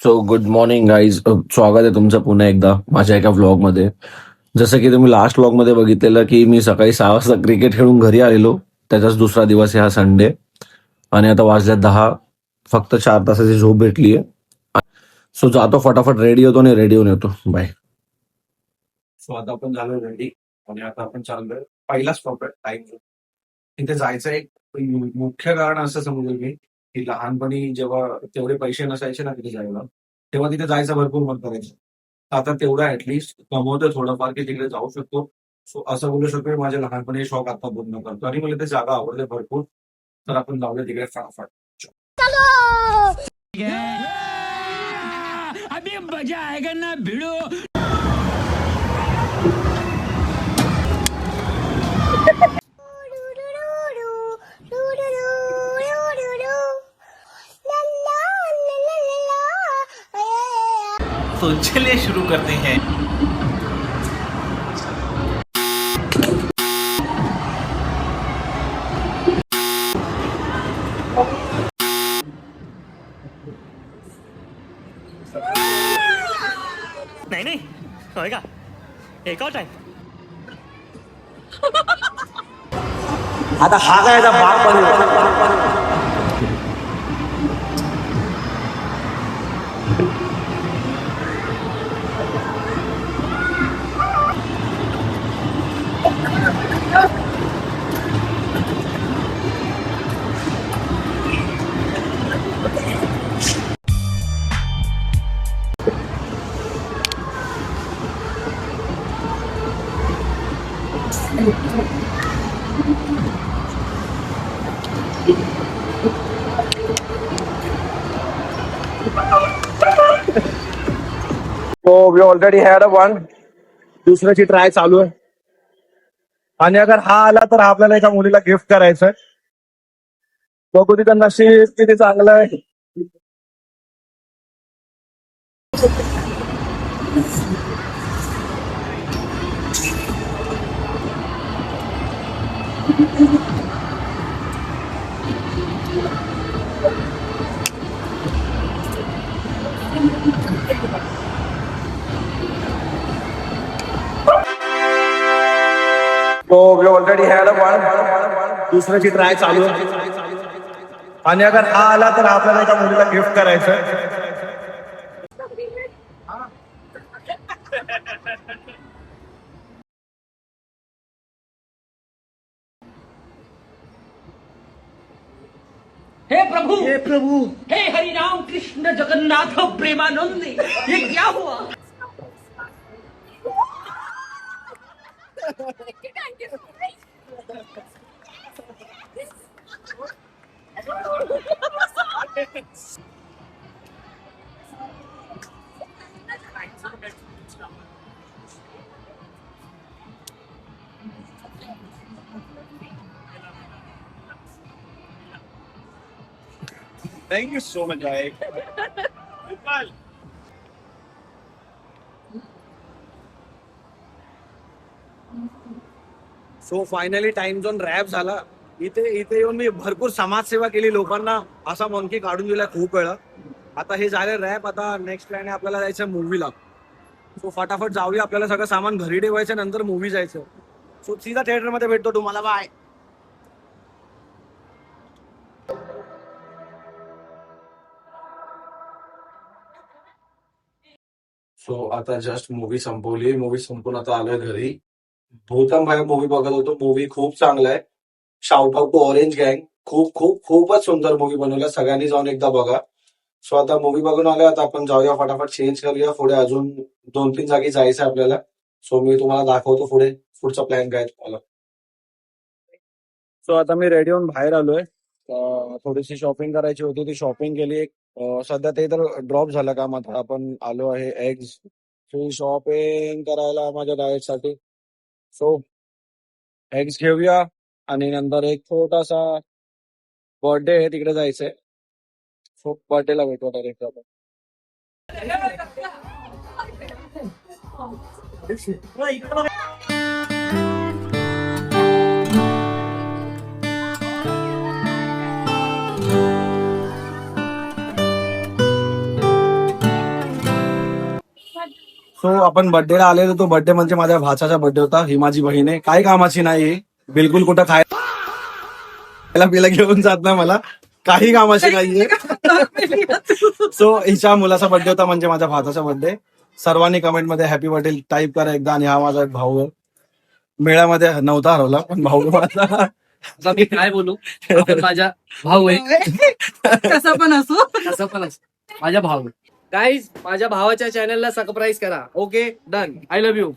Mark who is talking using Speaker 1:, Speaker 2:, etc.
Speaker 1: So good morning guys. स्वागत आहे तुमचं पुन्हा एकदा माझ्या एका व्लॉगमध्ये. जसं की तुम्ही लास्ट व्लॉगमध्ये बघितलेलं की मी सकाळी 6 वाजता क्रिकेट खेळून घरी आलेलो. त्याचाच दुसरा दिवस आहे हा संडे. आणि आता वाजल्या 10. फक्त 4 तासाची झोप भेटली आहे. सो जातो फटाफट रेडी होतो आणि रेडी होऊन येतो. बाय. सो आता आपण झालो रेडी आणि आता आपण चाललोय पहिला स्टॉप आहे टाइम. तिथे जायचं एक मुख्य कारण असं समजेल मी की लहानपणी जेव्हा तेवढे पैसे नसायचे ना तिथे जायला, तेव्हा तिथे जायचं भरपूर मन करायचं. आता तेवढं ऍटलिस्ट कमवतो थोडंफार की तिकडे जाऊ शकतो. सो असं बोलू शकतो की माझ्या लहानपणी शौक आता पूर्ण करतो आणि मला ते जागा आवडते भरपूर. तर आपण जाऊया तिकडे फटाफट.
Speaker 2: अभी मजा आएगा ना भिड़ो.
Speaker 3: तो चलिए शुरू करते हैं.
Speaker 4: नहीं नहीं होएगा एक और टाइम.
Speaker 5: आता हा काय याचा बाप पण तो we already had a one. दुसऱ्याची ट्राय चालू आहे. आणि अगर हा आला तर आपल्याला एका मुलीला गिफ्ट करायचंय. बघू तिथं नशीब किती चांगलं आहे. तो we already had a one. दुसऱ्याची ट्राय चालू आहे. आणि अगर हा आला तर आपल्याला एका मुलीला गिफ्ट करायचंय.
Speaker 2: हे प्रभु हे हरि राम कृष्ण जगन्नाथ प्रेमानंद, ये क्या हुआ?
Speaker 5: थँक यू सो मच भाई. So finally time zone wrap झाला. इथे येऊन मी भरपूर समाजसेवा केली लोकांना. असा मंकी काढून दिला खूप वेळा. आता हे झाले रॅप. आता नेक्स्ट प्लॅन आहे आपल्याला जायचं मूवीला. सो फटाफट जाऊया. आपल्याला सगळं सामान घरी ठेवायचं नंतर मूवी जायचं. सो सीधा थिएटर मध्ये भेटतो तुम्हाला. बाय.
Speaker 1: सो आता जस्ट मूवी संपवली. मूवी संपून आता आलोय घरी. भूतम भाई मूवी बघत होतो. मूवी खूप चांगला आहे. शाउट आउट टू ऑरेंज गँग. खूप खूप खूपच सुंदर मूवी बनवला. सगळ्यांनी जाऊन एकदा बघा. सो आता मूवी बघून आलोय. आता आपण जाऊया फटाफट चेंज करूया. पुढे अजून 2-3 जागी जायचं आहे आपल्याला. सो मी तुम्हाला दाखवतो पुढे पुढचा प्लॅन काय आहे तुम्हाला.
Speaker 5: सो आता मी रेडी होऊन बाहेर आलोय. थोडीशी शॉपिंग करायची होती. ती शॉपिंग केली. सध्या ते तर ड्रॉप झालं काम. आता आपण आलो आहे एग्ज. ही शॉपिंग करायला माझ्या डाएटसाठी. सो एग्ज घेऊया. आणि नंतर एक छोटासा बर्थडे आहे तिकडे जायचंय. सो बर्थडेला भेटू डायरेक्ट आपण. सो आपण बर्थडेला आलेलो. तो बर्थडे म्हणजे माझ्या भाच्याचा बर्थडे होता. ही माझी बहीण आहे, काही कामाची नाही, बिलकुल कुठं खायला पिला घेऊन जात नाही मला, काही कामाची नाहीये. सो हिच्या मुलाचा बर्थडे होता, म्हणजे माझ्या भाचाचा बर्थडे. सर्वांनी कमेंट मध्ये हॅपी बर्थडे टाईप करा एकदा. आणि हा माझा एक भाऊ आहे, मेळ्यामध्ये नव्हता हरवला, पण भाऊ आहे माझा.
Speaker 3: आता मी काय बोलू, आपण माझा भाऊ आहे.
Speaker 6: कसं पण असो.
Speaker 3: असं पण असं माझा भाऊ. गाईज, माझ्या भावाच्या चॅनलला सबस्क्राईब करा. Okay, done. I love you.